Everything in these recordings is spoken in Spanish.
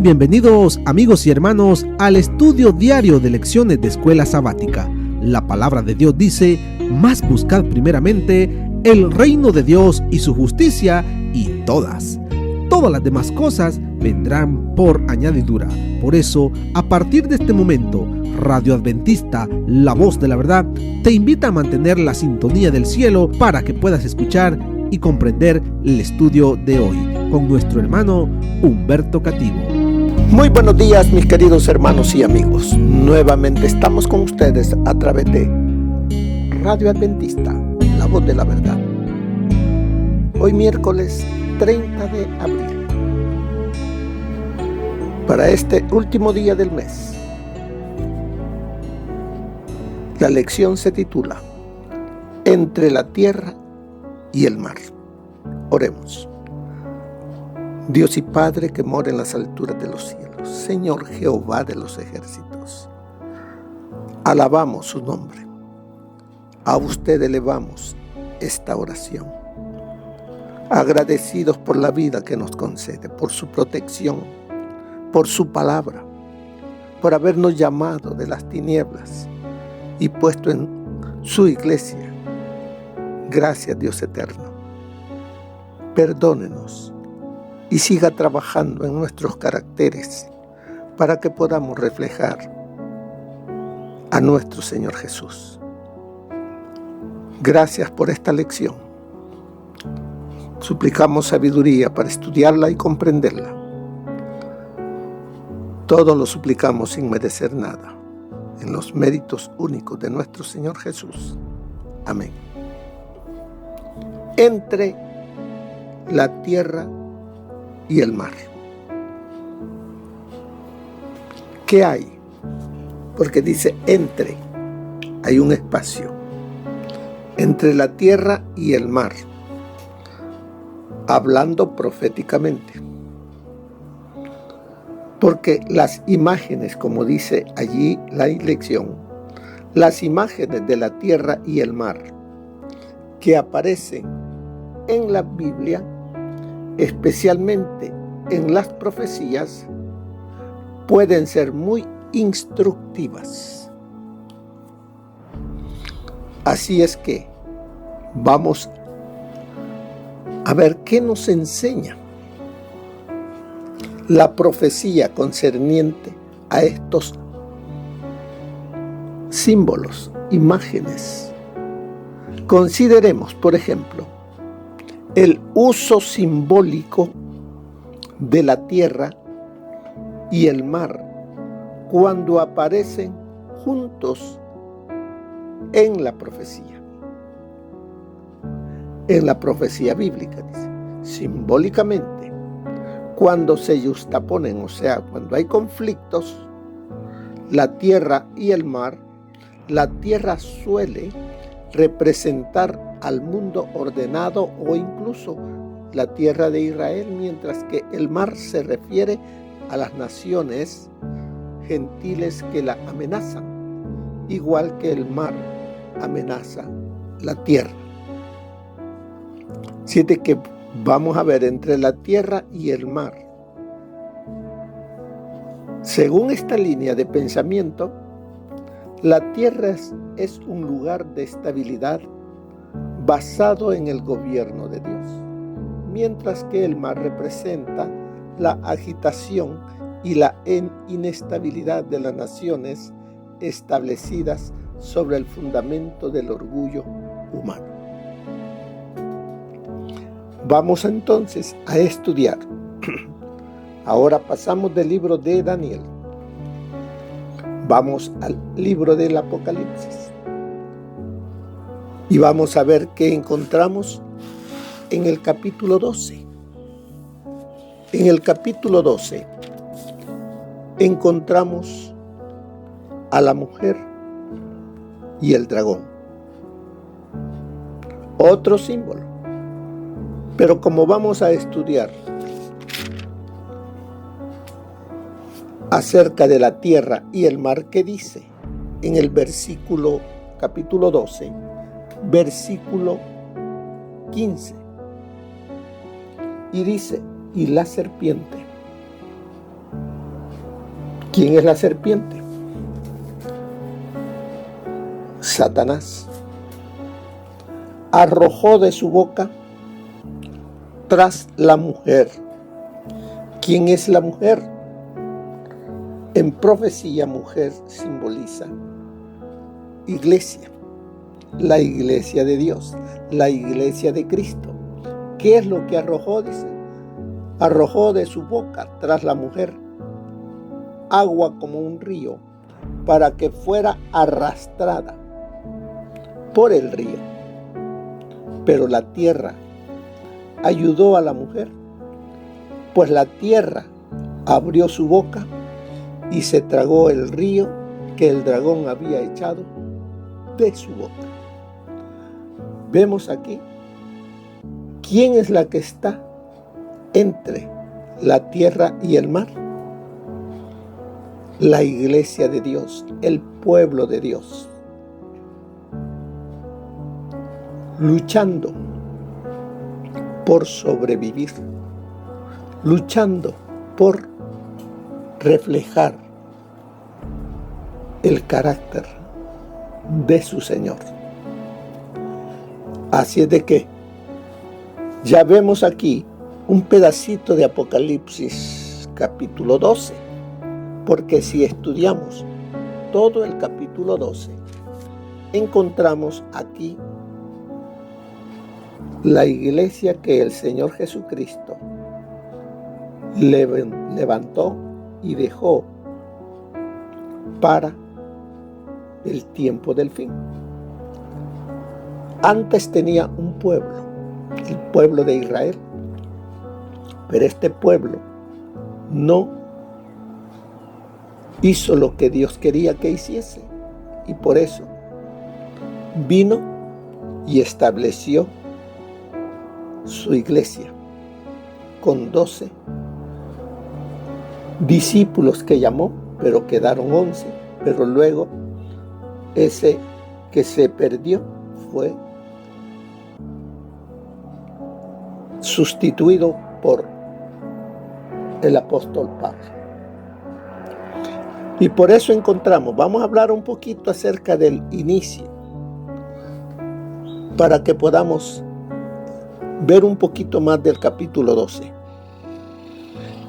bienvenidos amigos y hermanos al estudio diario de lecciones de Escuela Sabática. La palabra de Dios dice: mas buscad primeramente el reino de Dios y su justicia, y todas las demás cosas vendrán por añadidura. Por eso, a partir de este momento, Radio Adventista, la voz de la verdad, te invita a mantener la sintonía del cielo para que puedas escuchar y comprender el estudio de hoy con nuestro hermano Humberto Cativo. Muy buenos días, mis queridos hermanos y amigos. Nuevamente estamos con ustedes a través de Radio Adventista, la voz de la verdad. Hoy miércoles 30 de abril. Para este último día del mes, la lección se titula Entre la tierra y el mar. Oremos. Dios y Padre que mora en las alturas de los cielos, Señor Jehová de los ejércitos, alabamos su nombre. A usted elevamos esta oración, agradecidos por la vida que nos concede, por su protección, por su palabra, por habernos llamado de las tinieblas y puesto en su iglesia. Gracias, Dios eterno. Perdónenos y siga trabajando en nuestros caracteres para que podamos reflejar a nuestro Señor Jesús. Gracias por esta lección. Suplicamos sabiduría para estudiarla y comprenderla. Todo lo suplicamos sin merecer nada, en los méritos únicos de nuestro Señor Jesús. Amén. Entre la tierra y el mar. ¿Qué hay? Porque dice entre, hay un espacio entre la tierra y el mar, hablando proféticamente. Porque las imágenes, como dice allí la lección, las imágenes de la tierra y el mar que aparecen en la Biblia, especialmente en las profecías, pueden ser muy instructivas. Así es que vamos a ver qué nos enseña la profecía concerniente a estos símbolos, imágenes. Consideremos, por ejemplo, el uso simbólico de la tierra y el mar cuando aparecen juntos en la profecía. En la profecía bíblica, dice, simbólicamente, cuando se yuxtaponen, o sea, cuando hay conflictos, la tierra y el mar, la tierra suele representar al mundo ordenado o incluso la tierra de Israel, mientras que el mar se refiere a las naciones gentiles que la amenazan, igual que el mar amenaza la tierra. Siete que vamos a ver entre la tierra y el mar. Según esta línea de pensamiento, la tierra es un lugar de estabilidad basado en el gobierno de Dios, mientras que el mar representa la agitación y la inestabilidad de las naciones establecidas sobre el fundamento del orgullo humano. Vamos entonces a estudiar. Ahora pasamos del libro de Daniel. Vamos al libro del Apocalipsis. Y vamos a ver qué encontramos en el capítulo 12. En el capítulo 12 encontramos a la mujer y el dragón. Otro símbolo. Pero como vamos a estudiar acerca de la tierra y el mar, ¿qué dice? En el capítulo 12, versículo 15. Y dice, y la serpiente ¿Quién es la serpiente? Satanás. Arrojó de su boca tras la mujer. ¿Quién es la mujer? En profecía, mujer simboliza iglesia, la iglesia de Dios, la iglesia de Cristo. ¿Qué es lo que arrojó? Dice, arrojó de su boca tras la mujer agua como un río para que fuera arrastrada por el río. Pero la tierra ayudó a la mujer, pues la tierra abrió su boca y se tragó el río que el dragón había echado de su boca. Vemos aquí quién es la que está entre la tierra y el mar. La iglesia de Dios, el pueblo de Dios, luchando por sobrevivir, luchando por reflejar el carácter de su Señor. Así es de que ya vemos aquí un pedacito de Apocalipsis capítulo 12, porque si estudiamos todo el capítulo 12, encontramos aquí la iglesia que el Señor Jesucristo levantó y dejó para el tiempo del fin. Antes tenía un pueblo, el pueblo de Israel, pero este pueblo no hizo lo que Dios quería que hiciese, y por eso vino y estableció su iglesia con 12 discípulos que llamó, pero quedaron 11, pero luego ese que se perdió fue sustituido por el apóstol Pablo. Y por eso encontramos, vamos a hablar un poquito acerca del inicio, para que podamos ver un poquito más del capítulo 12.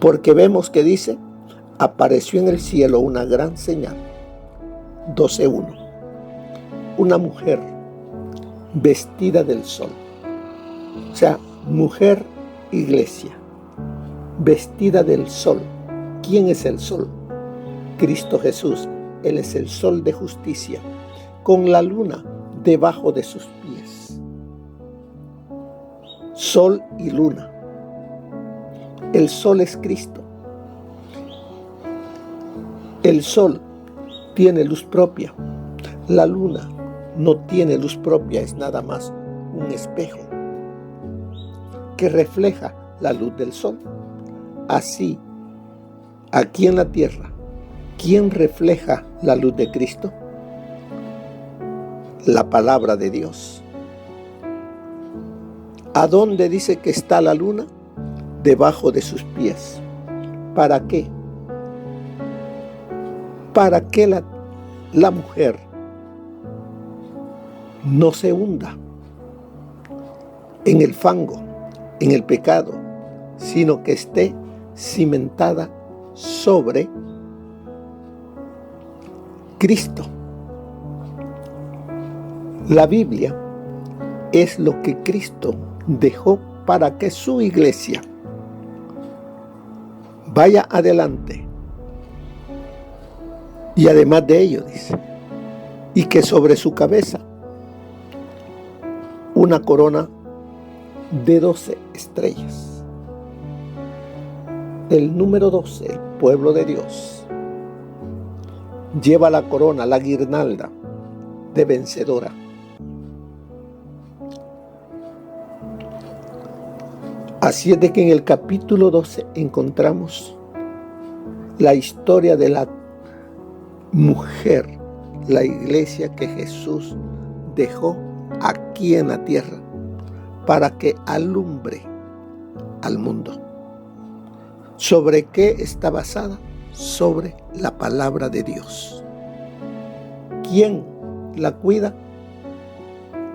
Porque vemos que dice, apareció en el cielo una gran señal. 12:1. Una mujer vestida del sol. O sea, mujer iglesia, vestida del sol. ¿Quién es el sol? Cristo Jesús. Él es el sol de justicia, con la luna debajo de sus pies. Sol y luna. El sol es Cristo. El sol tiene luz propia. La luna no tiene luz propia, es nada más un espejo que refleja la luz del sol. Así, aquí en la tierra, ¿quién refleja la luz de Cristo? La palabra de Dios. ¿A dónde dice que está la luna? Debajo de sus pies. ¿Para qué? Para que la mujer no se hunda en el fango, en el pecado, sino que esté cimentada sobre Cristo. La Biblia es lo que Cristo dejó para que su iglesia vaya adelante. Y además de ello dice, y que sobre su cabeza una corona de 12 estrellas. El número 12, el pueblo de Dios, lleva la corona, la guirnalda de vencedora. Así es de que en el capítulo 12 encontramos la historia de la mujer, la iglesia que Jesús dejó aquí en la tierra para que alumbre al mundo. ¿Sobre qué está basada? sobre la palabra de Dios. ¿Quién la cuida?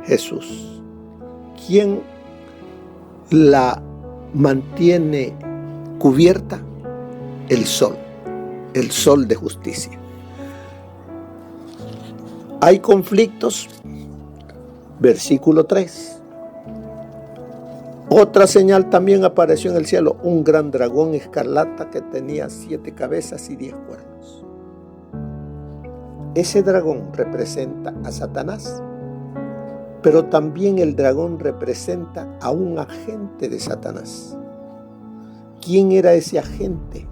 Jesús. ¿Quién la mantiene cubierta? El sol de justicia. Hay conflictos. Versículo 3. Otra señal también apareció en el cielo, un gran dragón escarlata que tenía 7 cabezas y 10 cuernos. Ese dragón representa a Satanás, pero también el dragón representa a un agente de Satanás. ¿Quién era ese agente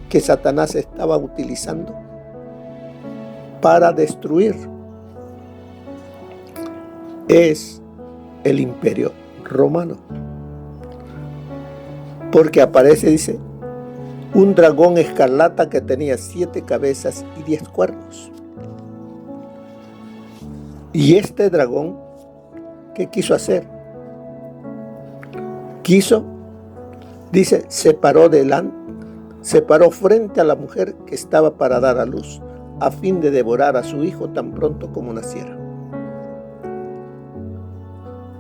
que Satanás estaba utilizando para destruir? Es el Imperio Romano. Porque aparece, dice, un dragón escarlata que tenía 7 cabezas y 10 cuernos. Y este dragón, ¿qué quiso hacer? Dice, se paró frente a la mujer que estaba para dar a luz, a fin de devorar a su hijo tan pronto como naciera.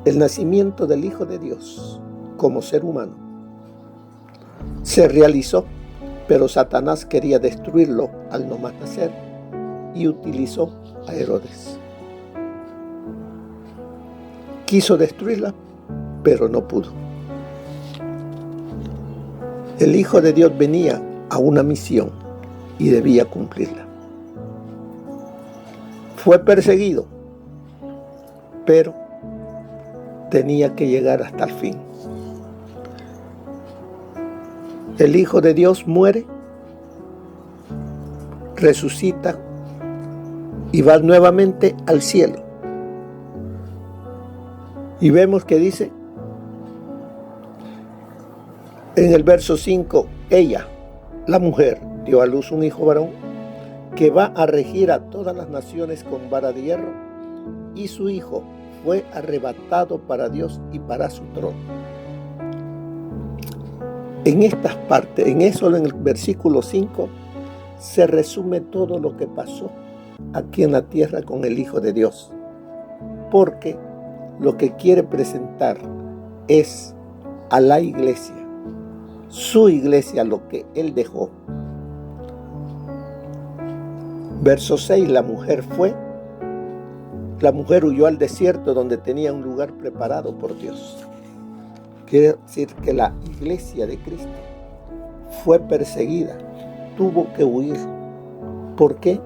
El nacimiento del Hijo de Dios como ser humano se realizó, pero Satanás quería destruirlo al no más nacer y utilizó a Herodes. Quiso destruirla, pero no pudo. El Hijo de Dios venía a una misión y debía cumplirla. Fue perseguido, pero tenía que llegar hasta el fin. El Hijo de Dios muere, resucita y va nuevamente al cielo. Y vemos que dice en el verso 5, ella, la mujer, dio a luz un hijo varón que va a regir a todas las naciones con vara de hierro, y su hijo fue arrebatado para Dios y para su trono. En estas partes, en el versículo 5, se resume todo lo que pasó aquí en la tierra con el Hijo de Dios. Porque lo que quiere presentar es a la iglesia, su iglesia, lo que Él dejó. Verso 6, la mujer huyó al desierto donde tenía un lugar preparado por Dios. Quiere decir que la iglesia de Cristo fue perseguida, tuvo que huir. ¿Por qué?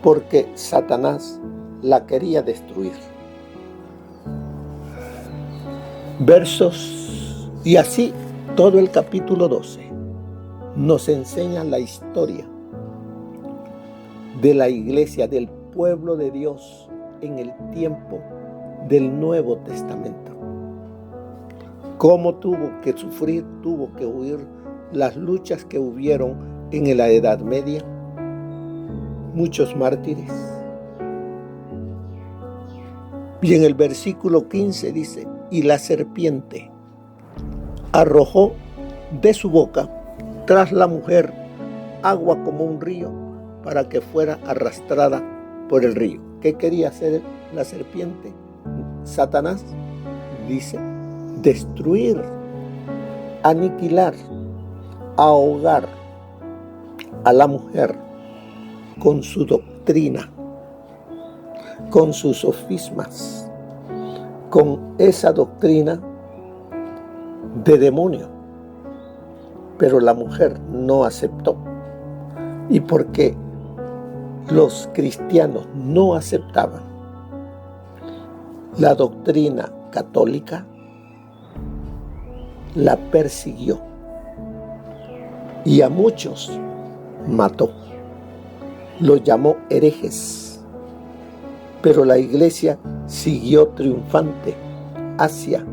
Porque Satanás la quería destruir. Versos, y así todo el capítulo 12 nos enseña la historia de la iglesia, del pueblo de Dios en el tiempo del Nuevo Testamento. Cómo tuvo que sufrir, tuvo que huir, las luchas que hubieron en la Edad Media, muchos mártires. Y en el versículo 15 dice, y la serpiente arrojó de su boca tras la mujer agua como un río para que fuera arrastrada por el río. ¿Qué quería hacer la serpiente? Satanás dice, destruir, aniquilar, ahogar a la mujer con su doctrina, con sus sofismas, con esa doctrina de demonio. Pero la mujer no aceptó. Y porque los cristianos no aceptaban la doctrina católica, la persiguió y a muchos mató. Los llamó herejes. Pero la iglesia siguió triunfante hacia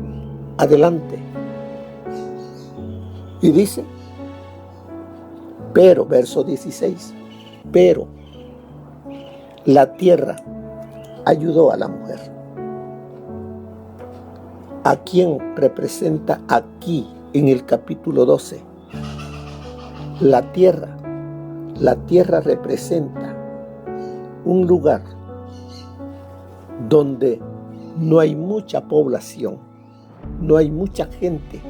adelante. Y dice, pero, verso 16, pero la tierra ayudó a la mujer. ¿A quién representa aquí en el capítulo 12? La tierra La tierra representa un lugar donde no hay mucha población, no hay mucha gente,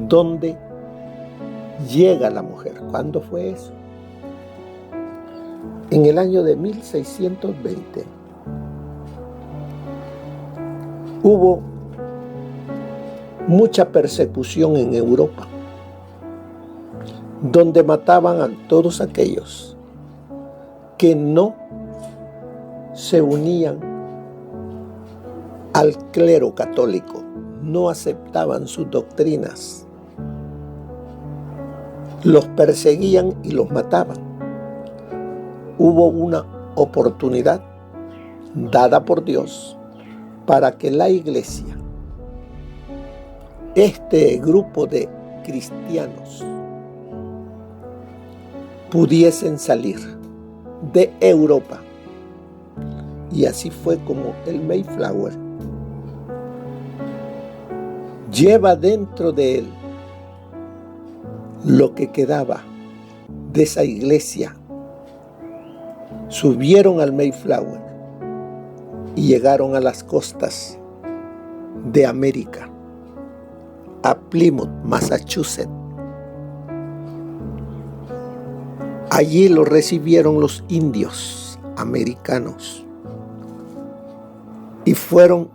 donde llega la mujer. ¿Cuándo fue eso? En el año de 1620 hubo mucha persecución en Europa, donde mataban a todos aquellos que no se unían al clero católico, no aceptaban sus doctrinas. Los perseguían y los mataban. Hubo una oportunidad dada por Dios para que la iglesia, este grupo de cristianos, pudiesen salir de Europa. Y así fue como el Mayflower lleva dentro de él lo que quedaba de esa iglesia. Subieron al Mayflower y llegaron a las costas de América, a Plymouth, Massachusetts. Allí lo recibieron los indios americanos y fueron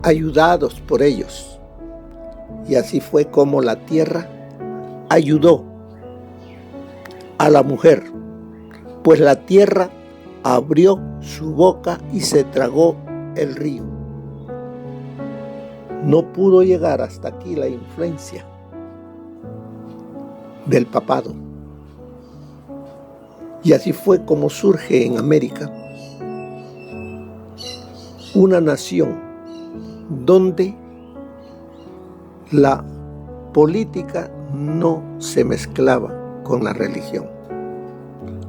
ayudados por ellos. Y así fue como la tierra ayudó a la mujer, pues la tierra abrió su boca y se tragó el río. No pudo llegar hasta aquí la influencia del papado. Y así fue como surge en América una nación donde la política no se mezclaba con la religión.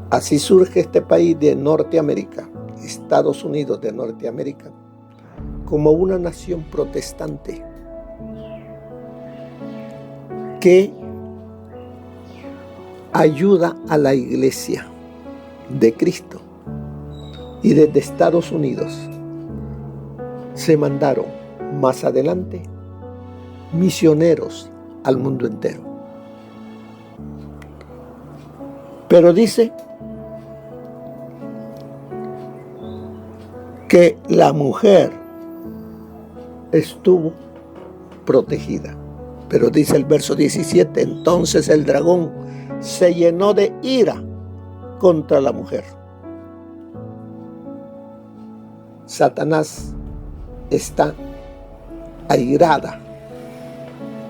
Así surge este país de Norteamérica, Estados Unidos de Norteamérica, como una nación protestante que ayuda a la iglesia de Cristo. Y desde Estados Unidos se mandaron más adelante misioneros al mundo entero. Pero dice que la mujer estuvo protegida. Pero dice el verso 17, entonces el dragón se llenó de ira contra la mujer. Satanás está airada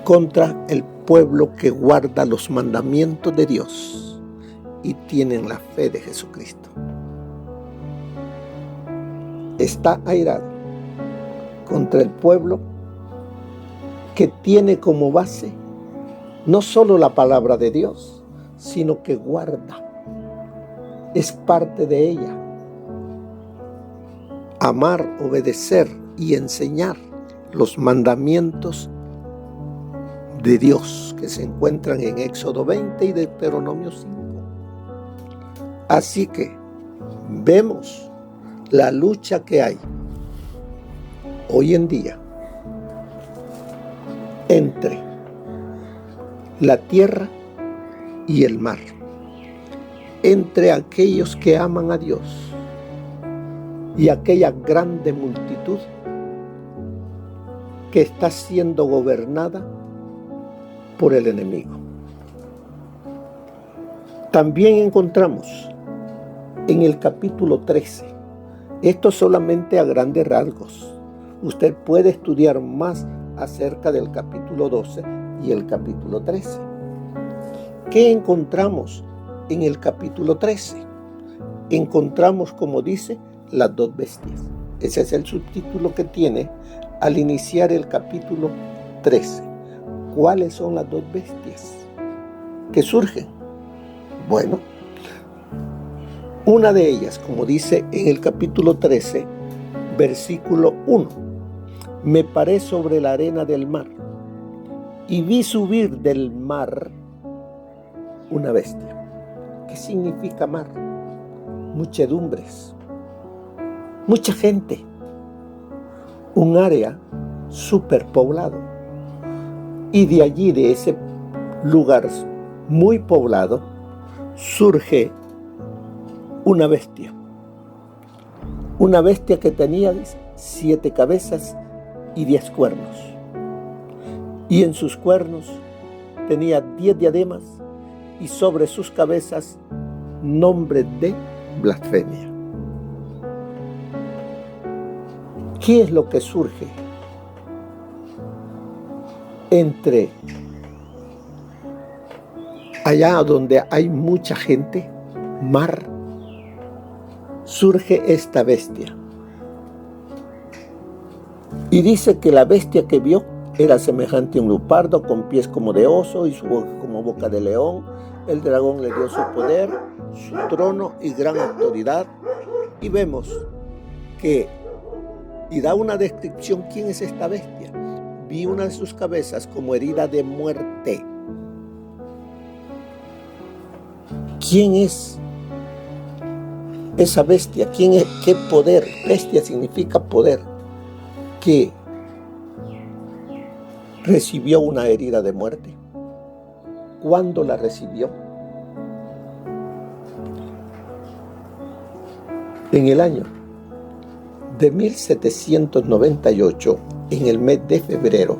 contra el pueblo que guarda los mandamientos de Dios y tienen la fe de Jesucristo. Está airado contra el pueblo que tiene como base no solo la palabra de Dios, sino que guarda, es parte de ella. Amar, obedecer y enseñar los mandamientos de Dios que se encuentran en Éxodo 20 y Deuteronomio 5. Así que vemos la lucha que hay hoy en día entre la tierra y el mar, entre aquellos que aman a Dios y aquella grande multitud que está siendo gobernada por el enemigo. También encontramos en el capítulo 13, esto solamente a grandes rasgos. Usted puede estudiar más acerca del capítulo 12 y el capítulo 13. ¿Qué encontramos en el capítulo 13? Encontramos, como dice, las dos bestias. Ese es el subtítulo que tiene al iniciar el capítulo 13. ¿Cuáles son las dos bestias que surgen? Bueno, una de ellas, como dice en el capítulo 13, versículo 1, me paré sobre la arena del mar y vi subir del mar una bestia ¿Qué significa mar? Muchedumbres, mucha gente, un área superpoblado. Y de allí, de ese lugar muy poblado, surge una bestia que tenía 7 cabezas y 10 cuernos. Y en sus cuernos tenía 10 diademas y sobre sus cabezas nombre de blasfemia. ¿Qué es lo que surge entre allá donde hay mucha gente, mar? Surge esta bestia. Y dice que la bestia que vio era semejante a un leopardo, con pies como de oso y su boca como boca de león. El dragón le dio su poder, su trono y gran autoridad. Y vemos que, y da una descripción, ¿quién es esta bestia? Vi una de sus cabezas como herida de muerte. ¿Quién es esa bestia? ¿Quién es? ¿Qué poder? Bestia significa poder. Que recibió una herida de muerte. ¿Cuándo la recibió? En el año de 1798, en el mes de febrero,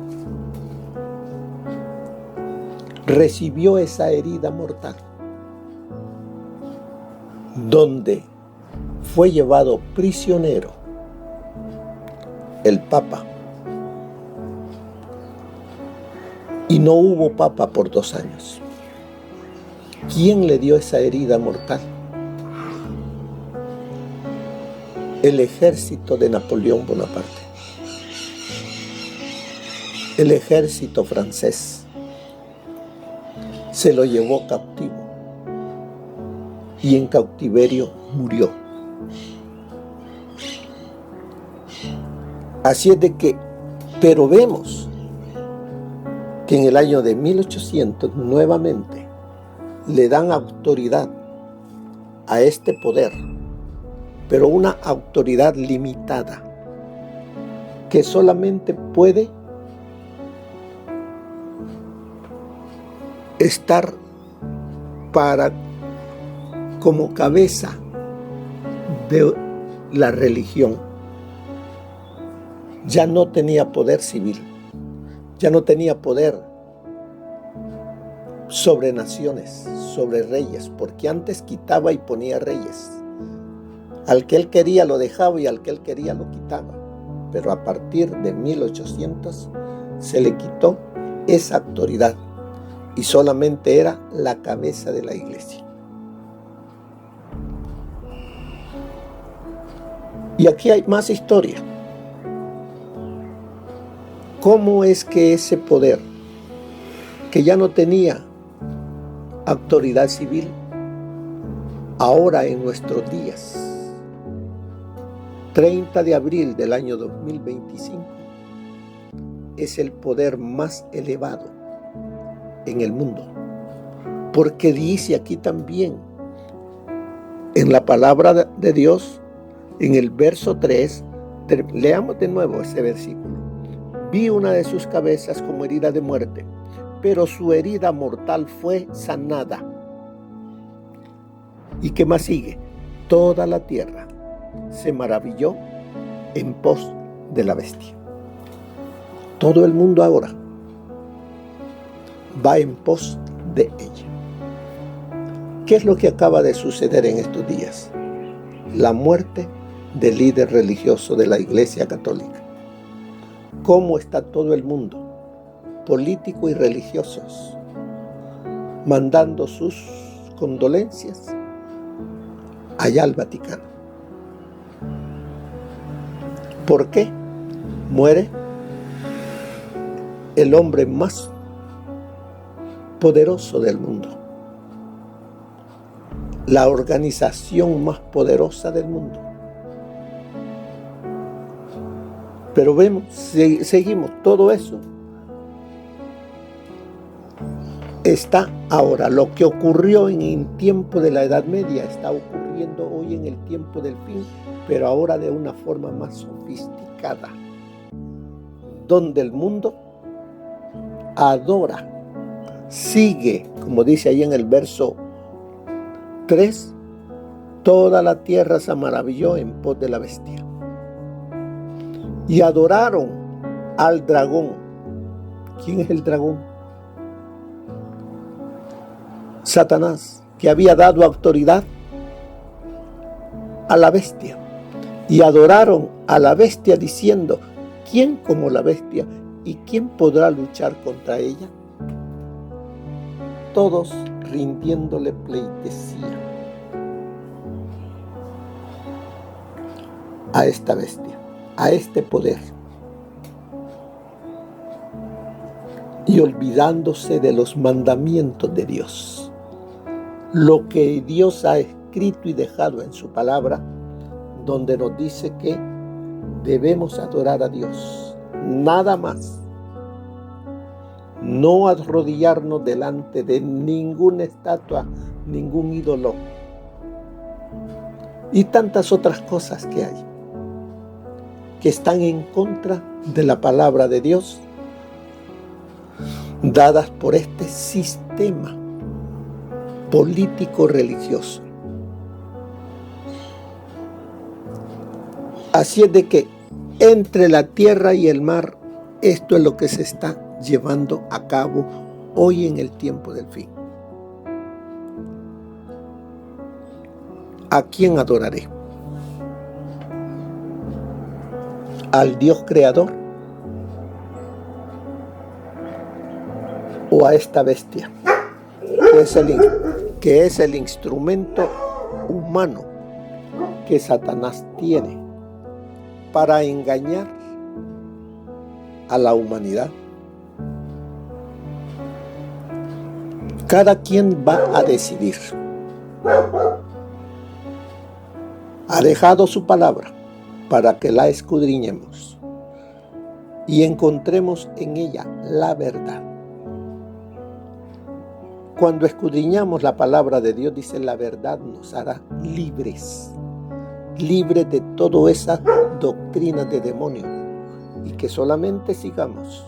recibió esa herida mortal, donde fue llevado prisionero el Papa. Y no hubo Papa por 2 años. ¿Quién le dio esa herida mortal? El ejército de Napoleón Bonaparte. El ejército francés se lo llevó cautivo y en cautiverio murió. Así es de que, pero vemos que en el año de 1800 nuevamente le dan autoridad a este poder, pero una autoridad limitada que solamente puede estar como cabeza de la religión. Ya no tenía poder civil, ya no tenía poder sobre naciones, sobre reyes, porque antes quitaba y ponía reyes. Al que él quería lo dejaba y al que él quería lo quitaba. Pero a partir de 1800 se le quitó esa autoridad y solamente era la cabeza de la iglesia. Y aquí hay más historia. ¿Cómo es que ese poder, que ya no tenía autoridad civil, ahora en nuestros días, 30 de abril del año 2025, es el poder más elevado en el mundo? Porque dice aquí también, en la palabra de Dios, en el verso 3, leamos de nuevo ese versículo. Vi una de sus cabezas como herida de muerte, pero su herida mortal fue sanada. ¿Y qué más sigue? Toda la tierra se maravilló en pos de la bestia. Todo el mundo ahora va en pos de ella. ¿Qué es lo que acaba de suceder en estos días? La muerte del líder religioso de la Iglesia Católica. ¿Cómo está todo el mundo, político y religiosos, mandando sus condolencias allá al Vaticano? ¿Por qué? Muere el hombre más poderoso del mundo, la organización más poderosa del mundo. Pero vemos, seguimos todo eso. está ahora. Lo que ocurrió en el tiempo de la Edad Media está ocurriendo hoy en el tiempo del fin, pero ahora de una forma más sofisticada, donde el mundo adora, sigue, como dice ahí en el verso 3, toda la tierra se maravilló en pos de la bestia. Y adoraron al dragón. ¿Quién es el dragón? Satanás, que había dado autoridad a la bestia. Y adoraron a la bestia diciendo: ¿quién como la bestia? ¿Y quién podrá luchar contra ella? Todos rindiéndole pleitesía a esta bestia, a este poder, y olvidándose de los mandamientos de Dios, lo que Dios ha escrito y dejado en su palabra, donde nos dice que debemos adorar a Dios, nada más. No arrodillarnos delante de ninguna estatua, ningún ídolo y tantas otras cosas que hay, que están en contra de la palabra de Dios, dadas por este sistema político religioso. Así es de que entre la tierra y el mar, esto es lo que se está llevando a cabo hoy en el tiempo del fin. ¿A quién adoraré? ¿Al Dios creador? ¿O a esta bestia? Que es el instrumento humano que Satanás tiene para engañar a la humanidad. Cada quien va a decidir. Ha dejado su palabra para que la escudriñemos y encontremos en ella la verdad. Cuando escudriñamos la palabra de Dios, dice, la verdad nos hará libres de toda esa doctrina de demonio, y que solamente sigamos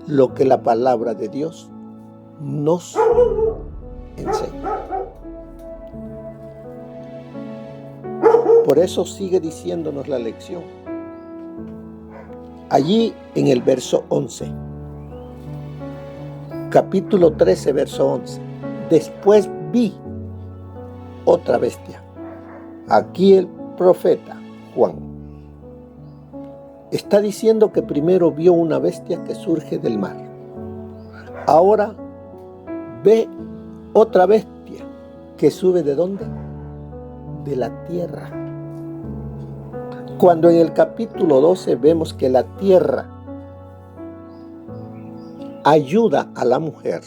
lo que la palabra de Dios nos enseña. Por eso sigue diciéndonos la lección. Allí en el verso 11, capítulo 13, verso 11. Después vi otra bestia. Aquí el profeta Juan está diciendo que primero vio una bestia que surge del mar. Ahora ve otra bestia que sube ¿de dónde? De la tierra. Cuando en el capítulo 12 vemos que la tierra ayuda a la mujer,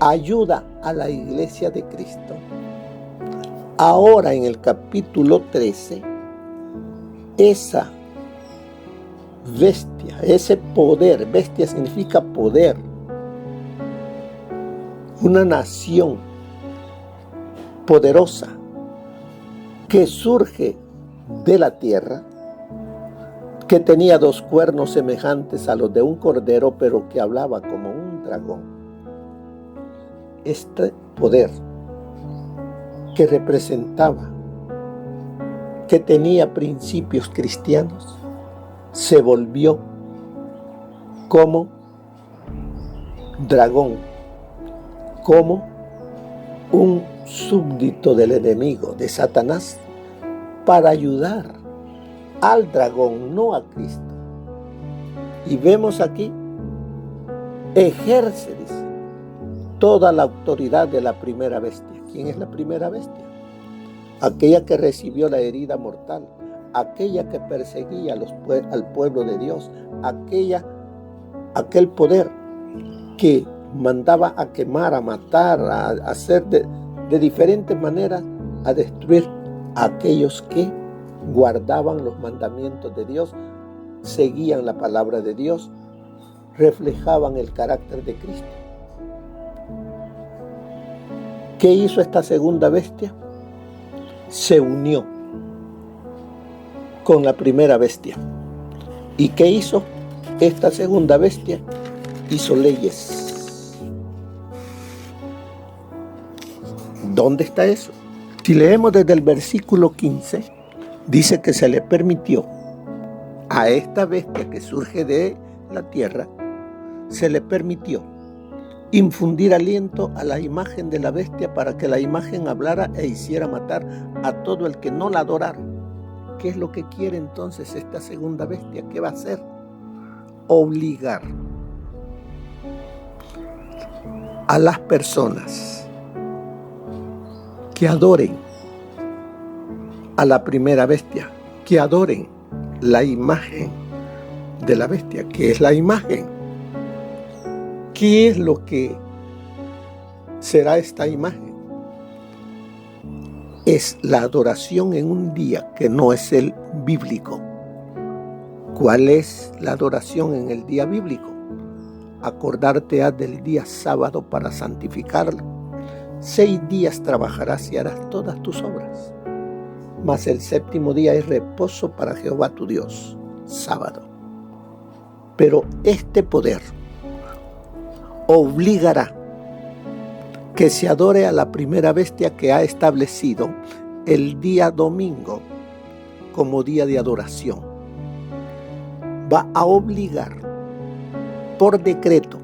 ayuda a la iglesia de Cristo. Ahora en el capítulo 13, esa bestia, ese poder, bestia significa poder, una nación poderosa que surge de la tierra, que tenía 2 cuernos semejantes a los de un cordero, pero que hablaba como un dragón. Este poder que representaba, que tenía principios cristianos, se volvió como dragón, como un súbdito del enemigo, de Satanás, para ayudar al dragón, no a Cristo. Y vemos aquí, ejerce, dice, toda la autoridad de la primera bestia. ¿Quién es la primera bestia? Aquella que recibió la herida mortal, aquella que perseguía al pueblo de Dios, aquel poder que mandaba a quemar, a matar, a hacer de diferentes maneras, a destruir a aquellos que guardaban los mandamientos de Dios, seguían la palabra de Dios, reflejaban el carácter de Cristo. ¿Qué hizo esta segunda bestia? Se unió con la primera bestia. ¿Y qué hizo esta segunda bestia? Hizo leyes. ¿Dónde está eso? Si leemos desde el versículo 15, dice que se le permitió a esta bestia que surge de la tierra, se le permitió infundir aliento a la imagen de la bestia para que la imagen hablara e hiciera matar a todo el que no la adorara. ¿Qué es lo que quiere entonces esta segunda bestia? ¿Qué va a hacer? Obligar a las personas que adoren a la primera bestia, que adoren la imagen de la bestia. ¿Qué es la imagen? ¿Qué es lo que será esta imagen? Es la adoración en un día que no es el bíblico. ¿Cuál es la adoración en el día bíblico? Acordarte has del día sábado para santificarlo. 6 días trabajarás y harás todas tus obras, mas el séptimo día es reposo para Jehová tu Dios, sábado. Pero este poder obligará que se adore a la primera bestia que ha establecido el día domingo como día de adoración. Va a obligar por decreto.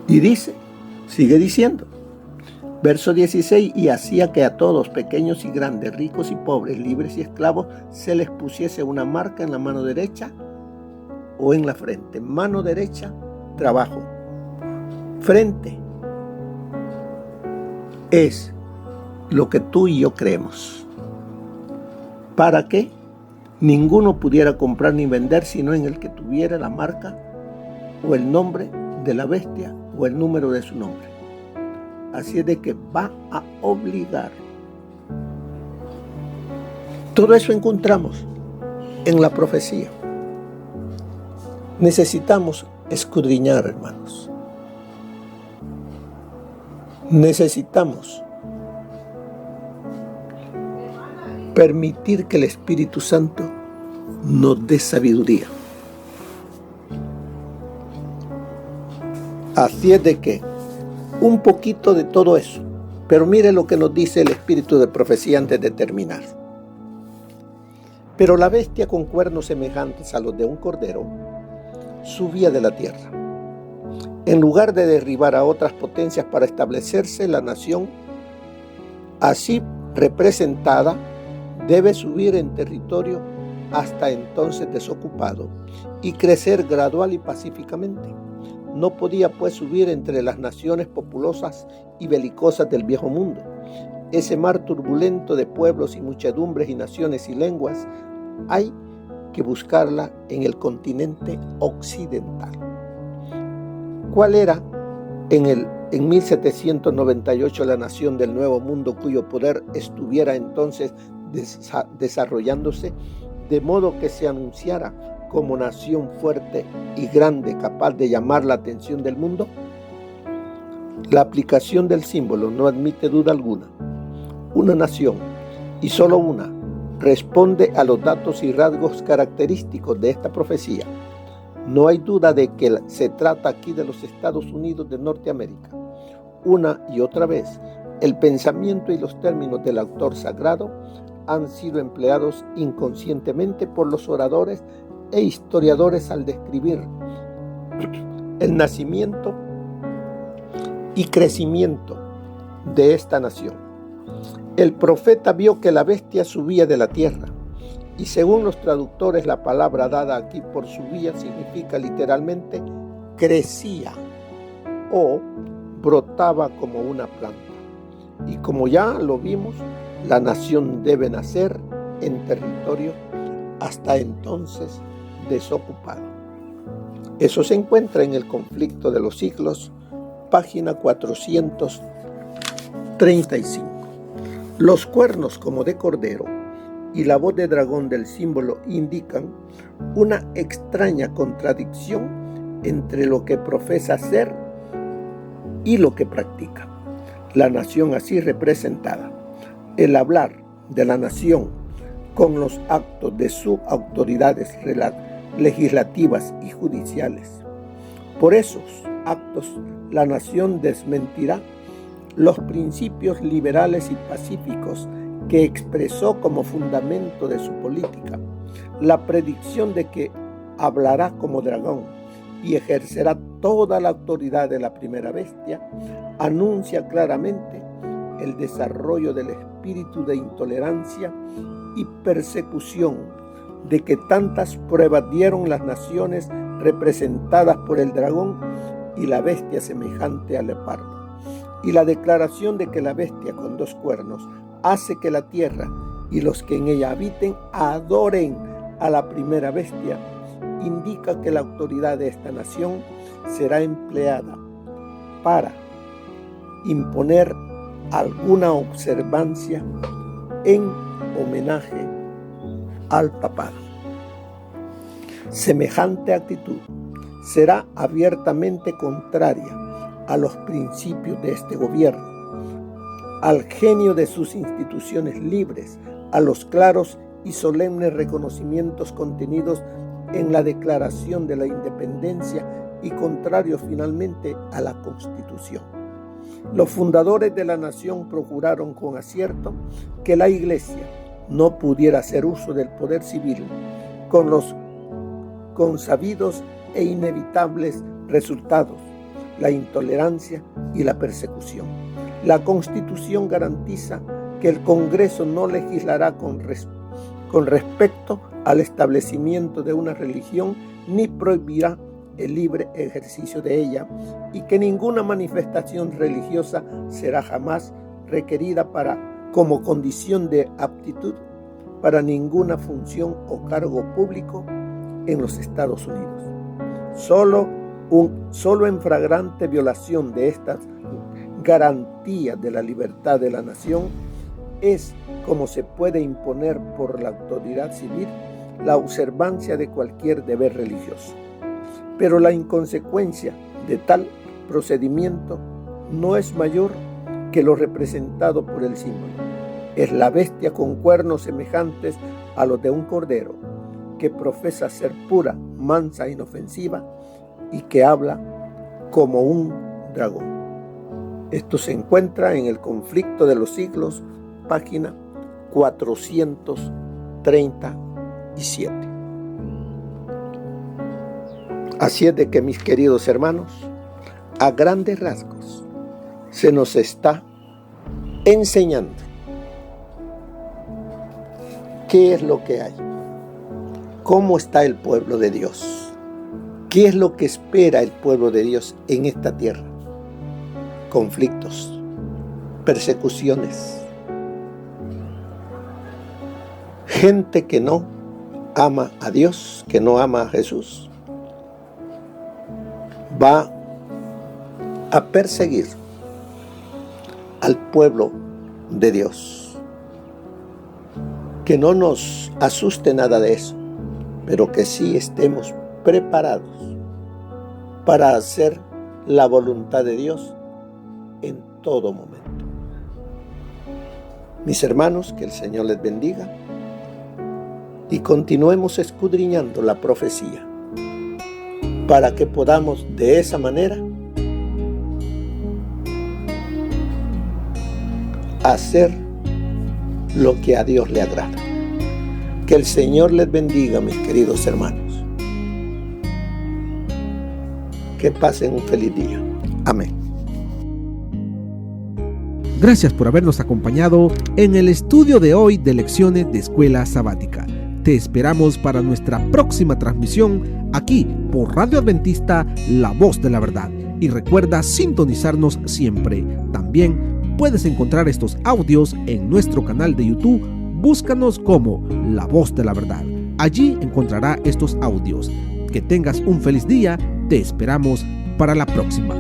Y dice, sigue diciendo, verso 16, y hacía que a todos, pequeños y grandes, ricos y pobres, libres y esclavos, se les pusiese una marca en la mano derecha o en la frente. Mano derecha, trabajo. Frente es lo que tú y yo creemos. ¿Para qué? Ninguno pudiera comprar ni vender sino en el que tuviera la marca o el nombre de la bestia o el número de su nombre. Así es de que va a obligar. Todo eso encontramos en la profecía. Necesitamos escudriñar, hermanos. Necesitamos permitir que el Espíritu Santo nos dé sabiduría. Así es de que un poquito de todo eso, pero mire lo que nos dice el espíritu de profecía antes de terminar. Pero la bestia con cuernos semejantes a los de un cordero subía de la tierra. En lugar de derribar a otras potencias para establecerse, la nación así representada debe subir en territorio hasta entonces desocupado y crecer gradual y pacíficamente. No podía pues subir entre las naciones populosas y belicosas del viejo mundo. Ese mar turbulento de pueblos y muchedumbres y naciones y lenguas, hay que buscarla en el continente occidental. ¿Cuál era en 1798 la nación del Nuevo Mundo cuyo poder estuviera entonces desarrollándose, de modo que se anunciara como nación fuerte y grande capaz de llamar la atención del mundo? La aplicación del símbolo no admite duda alguna. Una nación, y solo una, responde a los datos y rasgos característicos de esta profecía. No hay duda de que se trata aquí de los Estados Unidos de Norteamérica. Una y otra vez, el pensamiento y los términos del autor sagrado han sido empleados inconscientemente por los oradores e historiadores al describir el nacimiento y crecimiento de esta nación. El profeta vio que la bestia subía de la tierra, y según los traductores, la palabra dada aquí por subía significa literalmente crecía o brotaba como una planta. Y como ya lo vimos, la nación debe nacer en territorio hasta entonces desocupado. Eso se encuentra en el Conflicto de los Siglos, página 435. Los cuernos como de cordero y la voz de dragón del símbolo indican una extraña contradicción entre lo que profesa ser y lo que practica. La nación así representada, el hablar de la nación con los actos de sus autoridades legislativas y judiciales. Por esos actos, la nación desmentirá los principios liberales y pacíficos que expresó como fundamento de su política. La predicción de que hablará como dragón y ejercerá toda la autoridad de la primera bestia anuncia claramente el desarrollo del espíritu de intolerancia y persecución de que tantas pruebas dieron las naciones representadas por el dragón y la bestia semejante al leopardo. Y la declaración de que la bestia con 2 cuernos hace que la tierra y los que en ella habiten adoren a la primera bestia indica que la autoridad de esta nación será empleada para imponer alguna observancia en homenaje al papado. Semejante actitud será abiertamente contraria a los principios de este gobierno, al genio de sus instituciones libres, a los claros y solemnes reconocimientos contenidos en la Declaración de la Independencia y contrario finalmente a la Constitución. Los fundadores de la nación procuraron con acierto que la Iglesia no pudiera hacer uso del poder civil con los consabidos e inevitables resultados, la intolerancia y la persecución. La Constitución garantiza que el Congreso no legislará con respecto al establecimiento de una religión ni prohibirá el libre ejercicio de ella y que ninguna manifestación religiosa será jamás requerida como condición de aptitud para ninguna función o cargo público en los Estados Unidos. Solo en flagrante violación de estas garantías de la libertad de la nación es como se puede imponer por la autoridad civil la observancia de cualquier deber religioso. Pero la inconsecuencia de tal procedimiento no es mayor que lo representado por el símbolo. Es la bestia con cuernos semejantes a los de un cordero, que profesa ser pura, mansa e inofensiva y que habla como un dragón. Esto se encuentra en El conflicto de los siglos, página 437. Así es de que, mis queridos hermanos, a grandes rasgos se nos está enseñando qué es lo que hay, cómo está el pueblo de Dios, qué es lo que espera el pueblo de Dios en esta tierra. Conflictos, persecuciones, gente que no ama a Dios, que no ama a Jesús, va a perseguir al pueblo de Dios. Que no nos asuste nada de eso, pero que sí estemos preparados para hacer la voluntad de Dios en todo momento. Mis hermanos, que el Señor les bendiga y continuemos escudriñando la profecía para que podamos de esa manera hacer lo que a Dios le agrada. Que el Señor les bendiga, mis queridos hermanos. Que pasen un feliz día. Amén. Gracias por habernos acompañado en el estudio de hoy de lecciones de Escuela Sabática. Te esperamos para nuestra próxima transmisión aquí por Radio Adventista, La Voz de la Verdad. Y recuerda sintonizarnos siempre. También puedes encontrar estos audios en nuestro canal de YouTube. Búscanos como La Voz de la Verdad. Allí encontrará estos audios. Que tengas un feliz día. Te esperamos para la próxima.